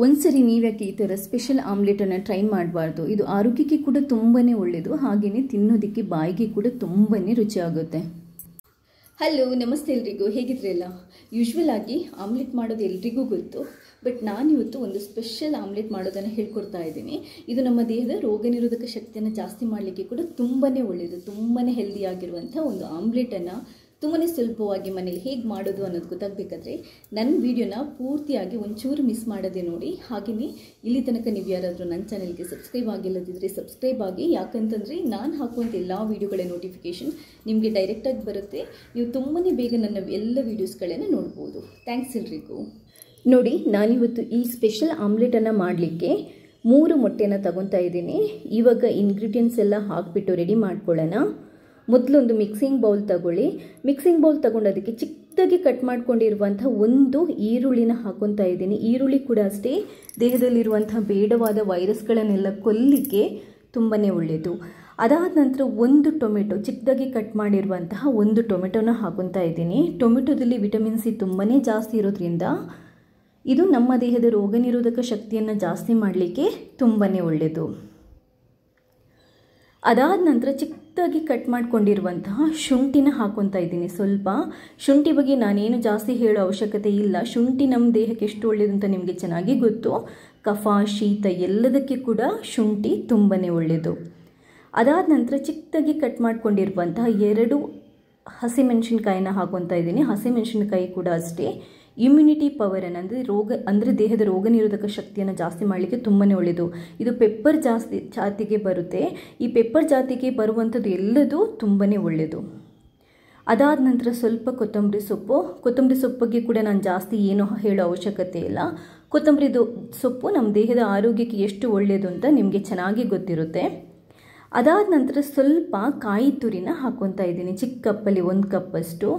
ಒಂದ್ಸರಿ ನೀವ್ಯಾಕೆ ಈ ಥರ ಸ್ಪೆಷಲ್ ಆಮ್ಲೆಟನ್ನು ಟ್ರೈ ಮಾಡಬಾರ್ದು. ಇದು ಆರೋಗ್ಯಕ್ಕೆ ಕೂಡ ತುಂಬಾ ಒಳ್ಳೆಯದು, ಹಾಗೆಯೇ ತಿನ್ನೋದಕ್ಕೆ ಬಾಯಿಗೆ ಕೂಡ ತುಂಬಾ ರುಚಿ ಆಗುತ್ತೆ. ಹಲೋ, ನಮಸ್ತೆ ಎಲ್ರಿಗೂ, ಹೇಗಿದ್ರಲ್ಲ? ಯೂಶ್ವಲ್ ಆಗಿ ಆಮ್ಲೆಟ್ ಮಾಡೋದು ಎಲ್ರಿಗೂ ಗೊತ್ತು, ಬಟ್ ನಾನಿವತ್ತು ಒಂದು ಸ್ಪೆಷಲ್ ಆಮ್ಲೆಟ್ ಮಾಡೋದನ್ನು ಹೇಳ್ಕೊಡ್ತಾ ಇದ್ದೀನಿ. ಇದು ನಮ್ಮ ದೇಹದ ರೋಗ ನಿರೋಧಕ ಶಕ್ತಿಯನ್ನು ಜಾಸ್ತಿ ಮಾಡಲಿಕ್ಕೆ ಕೂಡ ತುಂಬಾ ಒಳ್ಳೆಯದು. ತುಂಬಾ ಹೆಲ್ದಿಯಾಗಿರುವಂಥ ಒಂದು ಆಮ್ಲೆಟನ್ನು ತುಂಬಾ ಸುಲಭವಾಗಿ ಮನೇಲಿ ಹೇಗೆ ಮಾಡೋದು ಅನ್ನೋದು ಗೊತ್ತಾಗಬೇಕಾದ್ರೆ ನನ್ನ ವಿಡಿಯೋನ ಪೂರ್ತಿಯಾಗಿ ಒಂಚೂರು ಮಿಸ್ ಮಾಡೋದೇ ನೋಡಿ. ಹಾಗೆಯೇ ಇಲ್ಲಿ ತನಕ ನೀವು ಯಾರಾದರೂ ನನ್ನ ಚಾನೆಲ್ಗೆ ಸಬ್ಸ್ಕ್ರೈಬ್ ಆಗಿಲ್ಲದಿದ್ದರೆ ಸಬ್ಸ್ಕ್ರೈಬ್ ಆಗಿ, ಯಾಕಂತಂದರೆ ನಾನು ಹಾಕುವಂಥ ಎಲ್ಲ ವೀಡಿಯೋಗಳ ನೋಟಿಫಿಕೇಷನ್ ನಿಮಗೆ ಡೈರೆಕ್ಟಾಗಿ ಬರುತ್ತೆ. ನೀವು ತುಂಬಾ ಬೇಗ ನನ್ನ ಎಲ್ಲ ವೀಡಿಯೋಸ್ಗಳನ್ನು ನೋಡ್ಬೋದು. ಥ್ಯಾಂಕ್ಸ್ ಎಲ್ರಿಗೂ. ನೋಡಿ, ನಾನಿವತ್ತು ಈ ಸ್ಪೆಷಲ್ ಆಮ್ಲೆಟನ್ನು ಮಾಡಲಿಕ್ಕೆ 3 ಮೊಟ್ಟೆನ ತಗೊತಾ ಇದ್ದೀನಿ. ಇವಾಗ ಇಂಗ್ರೀಡಿಯೆಂಟ್ಸ್ ಎಲ್ಲ ಹಾಕಿಬಿಟ್ಟು ರೆಡಿ ಮಾಡ್ಕೊಳ್ಳೋಣ. ಮೊದಲೊಂದು ಮಿಕ್ಸಿಂಗ್ ಬೌಲ್ ತಗೊಳ್ಳಿ. ಮಿಕ್ಸಿಂಗ್ ಬೌಲ್ ತಗೊಂಡು ಅದಕ್ಕೆ ಚಿಕ್ಕದಾಗಿ ಕಟ್ ಮಾಡ್ಕೊಂಡಿರುವಂಥ ಒಂದು ಈರುಳ್ಳಿನ ಹಾಕೊತಾ ಇದ್ದೀನಿ. ಈರುಳ್ಳಿ ಕೂಡ ಅಷ್ಟೇ ದೇಹದಲ್ಲಿರುವಂಥ ಬೇಡವಾದ ವೈರಸ್ಗಳನ್ನೆಲ್ಲ ಕೊಲ್ಲಿಕ್ಕೆ ತುಂಬಾ ಒಳ್ಳೆಯದು. ಅದಾದ ನಂತರ ಒಂದು ಟೊಮೆಟೊ, ಚಿಕ್ಕದಾಗಿ ಕಟ್ ಮಾಡಿರುವಂತಹ ಒಂದು ಟೊಮೆಟೊನ ಹಾಕೊತಾ ಇದ್ದೀನಿ. ಟೊಮೆಟೊದಲ್ಲಿ ವಿಟಮಿನ್ ಸಿ ತುಂಬಾ ಜಾಸ್ತಿ ಇರೋದ್ರಿಂದ ಇದು ನಮ್ಮ ದೇಹದ ರೋಗ ನಿರೋಧಕ ಶಕ್ತಿಯನ್ನು ಜಾಸ್ತಿ ಮಾಡಲಿಕ್ಕೆ ತುಂಬಾ ಒಳ್ಳೆಯದು. ಅದಾದ ನಂತರ ಚಿಕ್ಕದಾಗಿ ಕಟ್ ಮಾಡ್ಕೊಂಡಿರುವಂತಹ ಶುಂಠಿನ ಹಾಕೊತಾ ಇದ್ದೀನಿ. ಸ್ವಲ್ಪ ಶುಂಠಿ ಬಗ್ಗೆ ನಾನೇನು ಜಾಸ್ತಿ ಹೇಳೋ ಅವಶ್ಯಕತೆ ಇಲ್ಲ. ಶುಂಠಿ ನಮ್ಮ ದೇಹಕ್ಕೆ ಎಷ್ಟು ಒಳ್ಳೆಯದು ಅಂತ ನಿಮಗೆ ಚೆನ್ನಾಗಿ ಗೊತ್ತು. ಕಫ, ಶೀತ ಎಲ್ಲದಕ್ಕೆ ಕೂಡ ಶುಂಠಿ ತುಂಬಾ ಒಳ್ಳೆಯದು. ಅದಾದ ನಂತರ ಚಿಕ್ಕದಾಗಿ ಕಟ್ ಮಾಡ್ಕೊಂಡಿರುವಂತಹ 2 ಹಸಿಮೆಣಸಿನ್ಕಾಯಿನ ಹಾಕೊತಾ ಇದ್ದೀನಿ. ಹಸಿಮೆಣಸಿನ್ಕಾಯಿ ಕೂಡ ಅಷ್ಟೇ ಇಮ್ಯುನಿಟಿ ಪವರನ್ನು ಅಂದರೆ ದೇಹದ ರೋಗ ನಿರೋಧಕ ಶಕ್ತಿಯನ್ನು ಜಾಸ್ತಿ ಮಾಡಲಿಕ್ಕೆ ತುಂಬಾ ಒಳ್ಳೆಯದು. ಇದು ಪೆಪ್ಪರ್ ಜಾತಿಗೆ ಬರುತ್ತೆ. ಈ ಪೆಪ್ಪರ್ ಜಾತಿಗೆ ಬರುವಂಥದ್ದು ಎಲ್ಲದೂ ತುಂಬಾ ಒಳ್ಳೆಯದು. ಅದಾದ ನಂತರ ಸ್ವಲ್ಪ ಕೊತ್ತಂಬರಿ ಸೊಪ್ಪು ಬಗ್ಗೆ ಕೂಡ ನಾನು ಜಾಸ್ತಿ ಏನು ಹೇಳೋ ಅವಶ್ಯಕತೆ ಇಲ್ಲ. ಕೊತ್ತಂಬರಿ ಸೊಪ್ಪು ನಮ್ಮ ದೇಹದ ಆರೋಗ್ಯಕ್ಕೆ ಎಷ್ಟು ಒಳ್ಳೆಯದು ಅಂತ ನಿಮಗೆ ಚೆನ್ನಾಗಿ ಗೊತ್ತಿರುತ್ತೆ. ಅದಾದ ನಂತರ ಸ್ವಲ್ಪ ಕಾಯಿ ತುರಿನ ಹಾಕೊತಾ ಇದ್ದೀನಿ. ಚಿಕ್ಕ ಕಪ್ಪಲ್ಲಿ 1 ಕಪ್ಪಷ್ಟು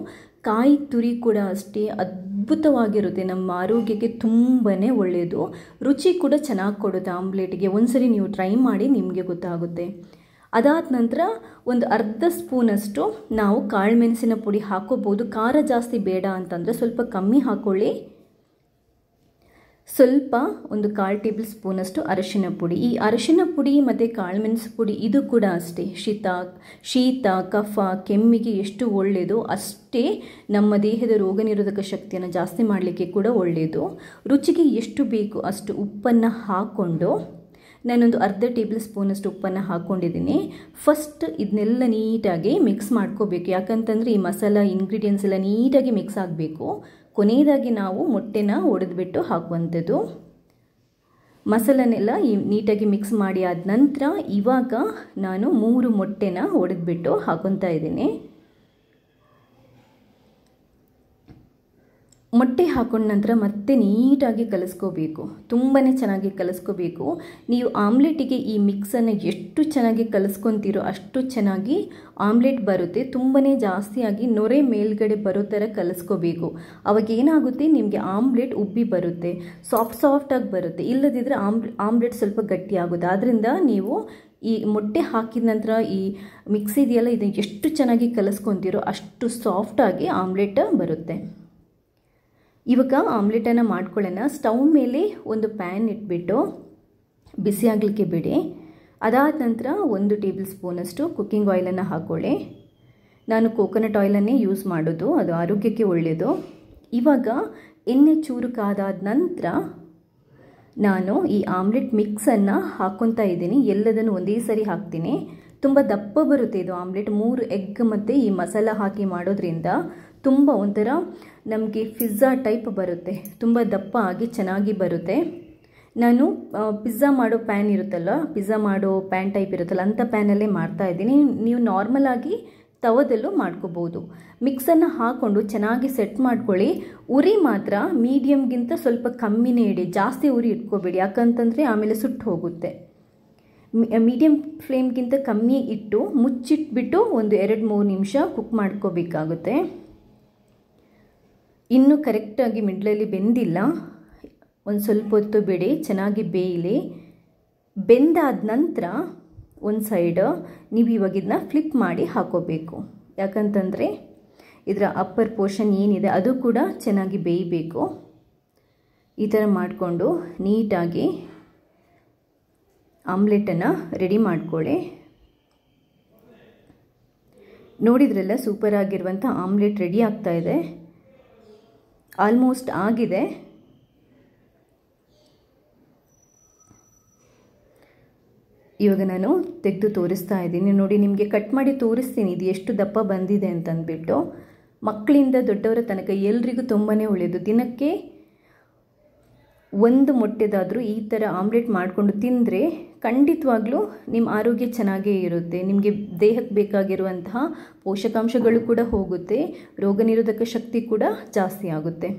ಕಾಯಿ ತುರಿ ಕೂಡ ಅಷ್ಟೇ ಅದ್ಭುತವಾಗಿರುತ್ತೆ. ನಮ್ಮ ಆರೋಗ್ಯಕ್ಕೆ ತುಂಬಾ ಒಳ್ಳೆಯದು. ರುಚಿ ಕೂಡ ಚೆನ್ನಾಗಿ ಕೊಡುತ್ತೆ ಆಮ್ಲೆಟ್ಗೆ. ಒಂದ್ಸರಿ ನೀವು ಟ್ರೈ ಮಾಡಿ, ನಿಮಗೆ ಗೊತ್ತಾಗುತ್ತೆ. ಅದಾದ ನಂತರ ಒಂದು ಅರ್ಧ ಸ್ಪೂನಷ್ಟು ನಾವು ಕಾಳುಮೆಣಸಿನ ಪುಡಿ ಹಾಕೋಬೋದು. ಖಾರ ಜಾಸ್ತಿ ಬೇಡ ಅಂತಂದರೆ ಸ್ವಲ್ಪ ಕಮ್ಮಿ ಹಾಕ್ಕೊಳ್ಳಿ. ಸ್ವಲ್ಪ ಒಂದು 1/4 ಟೇಬಲ್ ಸ್ಪೂನಷ್ಟು ಅರಿಶಿನ ಪುಡಿ. ಈ ಅರಿಶಿನ ಪುಡಿ ಮತ್ತು ಕಾಳುಮೆಣಸು ಪುಡಿ ಇದು ಕೂಡ ಅಷ್ಟೇ ಶೀತ, ಕಫ, ಕೆಮ್ಮಿಗೆ ಎಷ್ಟು ಒಳ್ಳೆಯದು ಅಷ್ಟೇ ನಮ್ಮ ದೇಹದ ರೋಗ ನಿರೋಧಕ ಶಕ್ತಿಯನ್ನು ಜಾಸ್ತಿ ಮಾಡಲಿಕ್ಕೆ ಕೂಡ ಒಳ್ಳೆಯದು. ರುಚಿಗೆ ಎಷ್ಟು ಬೇಕು ಅಷ್ಟು ಉಪ್ಪನ್ನು ಹಾಕ್ಕೊಂಡು, ನಾನೊಂದು ಅರ್ಧ ಟೇಬಲ್ ಸ್ಪೂನಷ್ಟು ಉಪ್ಪನ್ನು ಹಾಕ್ಕೊಂಡಿದ್ದೀನಿ. ಫಸ್ಟ್ ಇದನ್ನೆಲ್ಲ ನೀಟಾಗಿ ಮಿಕ್ಸ್ ಮಾಡ್ಕೋಬೇಕು. ಯಾಕಂತಂದರೆ ಈ ಮಸಾಲ ಇಂಗ್ರೀಡಿಯೆಂಟ್ಸ್ ಎಲ್ಲ ನೀಟಾಗಿ ಮಿಕ್ಸ್ ಆಗಬೇಕು. ಕೊನೆಯದಾಗಿ ನಾವು ಮೊಟ್ಟೆನ ಒಡೆದ್ಬಿಟ್ಟು ಹಾಕುವಂಥದ್ದು. ಮಸಾಲನೆಲ್ಲ ನೀಟಾಗಿ ಮಿಕ್ಸ್ ಮಾಡಿ ಆದ ನಂತರ ಇವಾಗ ನಾನು 3 ಮೊಟ್ಟೆನ ಒಡೆದ್ಬಿಟ್ಟು ಹಾಕೊತಾ ಇದ್ದೀನಿ. ಮೊಟ್ಟೆ ಹಾಕೊಂಡ ನಂತರ ಮತ್ತೆ ನೀಟಾಗಿ ಕಲಿಸ್ಕೋಬೇಕು. ತುಂಬಾ ಚೆನ್ನಾಗಿ ಕಲಿಸ್ಕೋಬೇಕು. ನೀವು ಆಮ್ಲೆಟಿಗೆ ಈ ಮಿಕ್ಸನ್ನು ಎಷ್ಟು ಚೆನ್ನಾಗಿ ಕಲಿಸ್ಕೊತೀರೋ ಅಷ್ಟು ಚೆನ್ನಾಗಿ ಆಮ್ಲೆಟ್ ಬರುತ್ತೆ. ತುಂಬಾ ಜಾಸ್ತಿಯಾಗಿ ನೊರೆ ಮೇಲ್ಗಡೆ ಬರೋ ಥರ ಕಲಿಸ್ಕೋಬೇಕು. ಅವಾಗ ಏನಾಗುತ್ತೆ, ನಿಮಗೆ ಆಮ್ಲೆಟ್ ಉಬ್ಬಿ ಬರುತ್ತೆ, ಸಾಫ್ಟಾಗಿ ಬರುತ್ತೆ. ಇಲ್ಲದಿದ್ದರೆ ಆಮ್ಲೆಟ್ ಸ್ವಲ್ಪ ಗಟ್ಟಿಯಾಗುತ್ತೆ. ಆದ್ದರಿಂದ ನೀವು ಈ ಮೊಟ್ಟೆ ಹಾಕಿದ ನಂತರ ಈ ಮಿಕ್ಸ್ ಇದೆಯಲ್ಲ, ಇದನ್ನು ಎಷ್ಟು ಚೆನ್ನಾಗಿ ಕಲಿಸ್ಕೊತೀರೋ ಅಷ್ಟು ಸಾಫ್ಟಾಗಿ ಆಮ್ಲೆಟ್ ಬರುತ್ತೆ. ಇವಾಗ ಆಮ್ಲೆಟನ್ನು ಮಾಡ್ಕೊಳ್ಳೋಣ. ಸ್ಟವ್ ಮೇಲೆ ಒಂದು ಪ್ಯಾನ್ ಇಟ್ಬಿಟ್ಟು ಬಿಸಿ ಆಗಲಿಕ್ಕೆ ಬಿಡಿ. ಅದಾದ ನಂತರ 1 ಟೇಬಲ್ ಸ್ಪೂನಷ್ಟು ಕುಕ್ಕಿಂಗ್ ಆಯಿಲನ್ನು ಹಾಕ್ಕೊಳ್ಳಿ. ನಾನು ಕೋಕೋನಟ್ ಆಯಿಲನ್ನೇ ಯೂಸ್ ಮಾಡೋದು, ಅದು ಆರೋಗ್ಯಕ್ಕೆ ಒಳ್ಳೆಯದು. ಇವಾಗ ಎಣ್ಣೆ ಚೂರು ಕಾದಾದ ನಂತರ ನಾನು ಈ ಆಮ್ಲೆಟ್ ಮಿಕ್ಸನ್ನು ಹಾಕ್ಕೊತಾ ಇದ್ದೀನಿ. ಎಲ್ಲದನ್ನು ಒಂದೇ ಸರಿ ಹಾಕ್ತೀನಿ. ತುಂಬ ದಪ್ಪ ಬರುತ್ತೆ ಇದು ಆಮ್ಲೆಟ್. 3 ಎಗ್ ಮತ್ತು ಈ ಮಸಾಲ ಹಾಕಿ ಮಾಡೋದ್ರಿಂದ ತುಂಬ ಒಂಥರ ನಮಗೆ ಪಿಜ್ಜಾ ಟೈಪ್ ಬರುತ್ತೆ. ತುಂಬ ದಪ್ಪ ಆಗಿ ಚೆನ್ನಾಗಿ ಬರುತ್ತೆ. ನಾನು ಪಿಜ್ಜಾ ಮಾಡೋ ಪ್ಯಾನ್ ಇರುತ್ತಲ್ಲ, ಪಿಜ್ಜಾ ಮಾಡೋ ಪ್ಯಾನ್ ಟೈಪ್ ಇರುತ್ತಲ್ಲ, ಅಂಥ ಪ್ಯಾನಲ್ಲೇ ಮಾಡ್ತಾಯಿದ್ದೀನಿ. ನೀವು ನಾರ್ಮಲಾಗಿ ತವದಲ್ಲೂ ಮಾಡ್ಕೋಬೋದು. ಮಿಕ್ಸನ್ನು ಹಾಕ್ಕೊಂಡು ಚೆನ್ನಾಗಿ ಸೆಟ್ ಮಾಡ್ಕೊಳ್ಳಿ. ಉರಿ ಮಾತ್ರ ಮೀಡಿಯಮ್ಗಿಂತ ಸ್ವಲ್ಪ ಕಮ್ಮಿನೇ ಇಡಿ, ಜಾಸ್ತಿ ಉರಿ ಇಟ್ಕೋಬೇಡಿ. ಯಾಕಂತಂದರೆ ಆಮೇಲೆ ಸುಟ್ಟು ಹೋಗುತ್ತೆ. ಮೀಡಿಯಮ್ ಫ್ಲೇಮ್ಗಿಂತ ಕಮ್ಮಿ ಇಟ್ಟು ಮುಚ್ಚಿಟ್ಬಿಟ್ಟು ಒಂದು 2-3 ನಿಮಿಷ ಕುಕ್ ಮಾಡ್ಕೋಬೇಕಾಗುತ್ತೆ. ಇನ್ನೂ ಕರೆಕ್ಟಾಗಿ ಮಿಡ್ಲಲ್ಲಿ ಬೆಂದಿಲ್ಲ. ಒಂದು ಸ್ವಲ್ಪ ಹೊತ್ತು ಬಿಡಿ, ಚೆನ್ನಾಗಿ ಬೇಯಲಿ. ಬೆಂದಾದ ನಂತರ ಒಂದು ಸೈಡ್ ನೀವು ಇವಾಗ ಇದನ್ನ ಫ್ಲಿಪ್ ಮಾಡಿ ಹಾಕೋಬೇಕು. ಯಾಕಂತಂದರೆ ಇದರ ಅಪ್ಪರ್ ಪೋರ್ಷನ್ ಏನಿದೆ ಅದು ಕೂಡ ಚೆನ್ನಾಗಿ ಬೇಯಬೇಕು. ಈ ಥರ ಮಾಡಿಕೊಂಡು ನೀಟಾಗಿ ಆಮ್ಲೆಟನ್ನು ರೆಡಿ ಮಾಡ್ಕೊಳ್ಳಿ. ನೋಡಿದ್ರಲ್ಲ ಸೂಪರ್ ಆಗಿರುವಂಥ ಆಮ್ಲೆಟ್ ರೆಡಿ ಆಗ್ತಾ ಇದೆ. ಆಲ್ಮೋಸ್ಟ್ ಆಗಿದೆ. ಇವಾಗ ನಾನು ತೆಗೆದು ತೋರಿಸ್ತಾ ಇದ್ದೀನಿ. ನೋಡಿ, ನಿಮಗೆ ಕಟ್ ಮಾಡಿ ತೋರಿಸ್ತೀನಿ ಇದು ಎಷ್ಟು ದಪ್ಪ ಬಂದಿದೆ ಅಂತಂದ್ಬಿಟ್ಟು. ಮಕ್ಕಳಿಂದ ದೊಡ್ಡವರ ತನಕ ಎಲ್ರಿಗೂ ತುಂಬಾ ಒಳ್ಳೆಯದು. ದಿನಕ್ಕೆ ಒಂದು ಮೊಟ್ಟೆದಾದರೂ ಈ ಥರ ಆಮ್ಲೆಟ್ ಮಾಡಿಕೊಂಡು ತಿಂದರೆ ಖಂಡಿತವಾಗ್ಲೂ ನಿಮ್ಮ ಆರೋಗ್ಯ ಚೆನ್ನಾಗೇ ಇರುತ್ತೆ. ನಿಮಗೆ ದೇಹಕ್ಕೆ ಬೇಕಾಗಿರುವಂತಹ ಪೋಷಕಾಂಶಗಳು ಕೂಡ ಹೋಗುತ್ತೆ, ರೋಗ ನಿರೋಧಕ ಶಕ್ತಿ ಕೂಡ ಜಾಸ್ತಿ ಆಗುತ್ತೆ.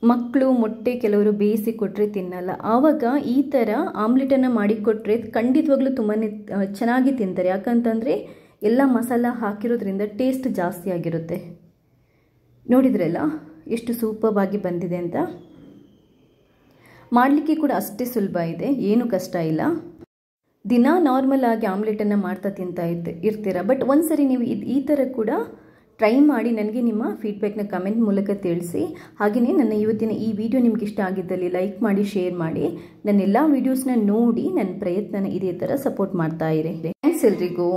ಮಕ್ಕಳು ಮೊಟ್ಟೆ ಕೆಲವರು ಬೇಯಿಸಿ ಕೊಟ್ಟರೆ ತಿನ್ನಲ್ಲ. ಆವಾಗ ಈ ಥರ ಆಮ್ಲೆಟನ್ನು ಮಾಡಿಕೊಟ್ರೆ ಖಂಡಿತವಾಗ್ಲೂ ತುಂಬಾ ಚೆನ್ನಾಗಿ ತಿಂತಾರೆ. ಯಾಕಂತಂದರೆ ಎಲ್ಲ ಮಸಾಲ ಹಾಕಿರೋದ್ರಿಂದ ಟೇಸ್ಟ್ ಜಾಸ್ತಿ ಆಗಿರುತ್ತೆ. ನೋಡಿದ್ರಲ್ಲ ಎಷ್ಟು ಸೂಪರ್ವಾಗಿ ಬಂದಿದೆ ಅಂತ. ಮಾಡಲಿಕ್ಕೆ ಕೂಡ ಅಷ್ಟೇ ಸುಲಭ ಇದೆ, ಏನು ಕಷ್ಟ ಇಲ್ಲ. ದಿನ ನಾರ್ಮಲ್ ಆಗಿ ಆಮ್ಲೆಟನ್ನು ಮಾಡ್ತಾ ತಿಂತಾ ಇರ್ತೀರ. ಬಟ್ ಒಂದ್ಸರಿ ನೀವು ಈ ಥರ ಕೂಡ ಟ್ರೈ ಮಾಡಿ ನನಗೆ ನಿಮ್ಮ ಫೀಡ್ಬ್ಯಾಕ್ನ ಕಮೆಂಟ್ ಮೂಲಕ ತಿಳಿಸಿ. ಹಾಗೆಯೇ ನನ್ನ ಇವತ್ತಿನ ಈ ವಿಡಿಯೋ ನಿಮ್ಗೆ ಇಷ್ಟ ಆಗಿದ್ದಲ್ಲಿ ಲೈಕ್ ಮಾಡಿ, ಶೇರ್ ಮಾಡಿ. ನನ್ನ ಎಲ್ಲ ವೀಡಿಯೋಸ್ನ ನೋಡಿ ನನ್ನ ಪ್ರಯತ್ನನ ಇದೇ ಥರ ಸಪೋರ್ಟ್ ಮಾಡ್ತಾ ಇರಿ. ಥ್ಯಾಂಕ್ಸ್ ಎಲ್ರಿಗೂ.